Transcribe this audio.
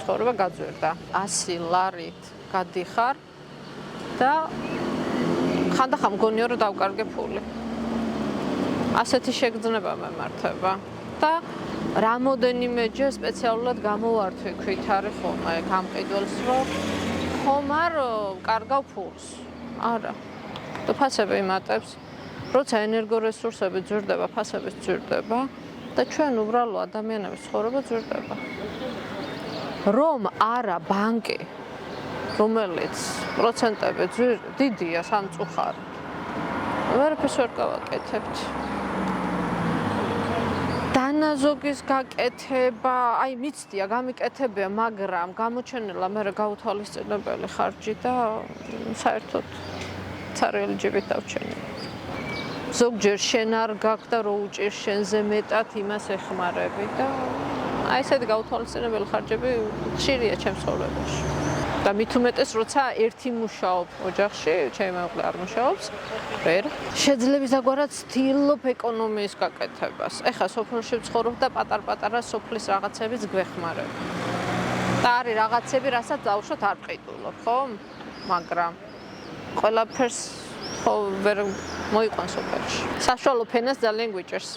ცხოვრება გაძვირდა. 100 ლარით გადიხარ და ხანდახან მგონია რომ დავკარგე ფული. ასეთი შეგრძნება მემართება და რამოდენიმეჯერ სპეციალურად გამოვართვი ქვითარი ხომ გამყიდველს რომ ხომ არ კარგავ ფულს. არა. და ფასები იმატებს. როცა ენერგორესურსები ძვირდება, ფასები ძვირდება და ჩვენ უბრალო ადამიანების ცხოვრება ძვირდება. რომ არა ბანკი, რომელიც პროცენტები დიდია სამწუხაროდ. ვერაფერს ვერ გავაკეთებთ. დანაზოგის გაკეთება, აი მიცდია, გამიკეთებია, მაგრამ გამოჩენილა მე გაუთვალისწინებელი ხარჯი და საერთოდ ცარიელი ჯიბით დავჩენილი. ზოგჯერ შენ არ გაქვს და რო უჭირ შენზე მეტად იმას ეხმარები და აი ესეთი გაუთვალისწინებელი ხარჯები ხშირია ჩემს ცხოვრებაში. და მით უმეტეს როცა ერთი მუშაობ ოჯახში, ჩემი მეუღლე არ მუშაობს, ვერ შეძლებს ვცდილობ ეკონომიის გაკეთებას. ეხლა სოფელში ვცხოვრობ და პატარ-პატარა სოფლის რაღაცებიც გვეხმარება. და არის რაღაცები, რასაც დავუშვათ არ ყიდულობ, ხო? მაგრამ ყველაფერს ხო ვერ მოიყვანს სოფელში. საშუალო ფენას ძალიან გვიჭერს.